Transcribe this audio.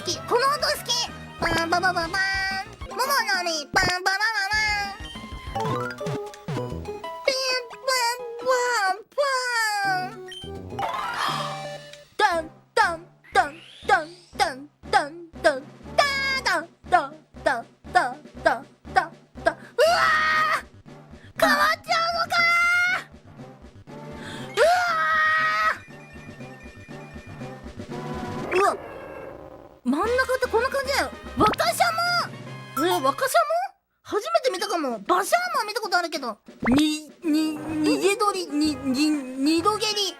好き、この音好き。パンパパパパン、桃の実パンパパパパン、ピンパンパンパン。ダンダンダンダンダンダンダンダンダンダンダンダンダンダン。うわー、変わっちゃうのかー。うわ、真ん中ってこんな感じだよ。若シャモ。若シャモ初めて見たかも。バシャーマン見たことあるけど。逃げ鳥、二度蹴り。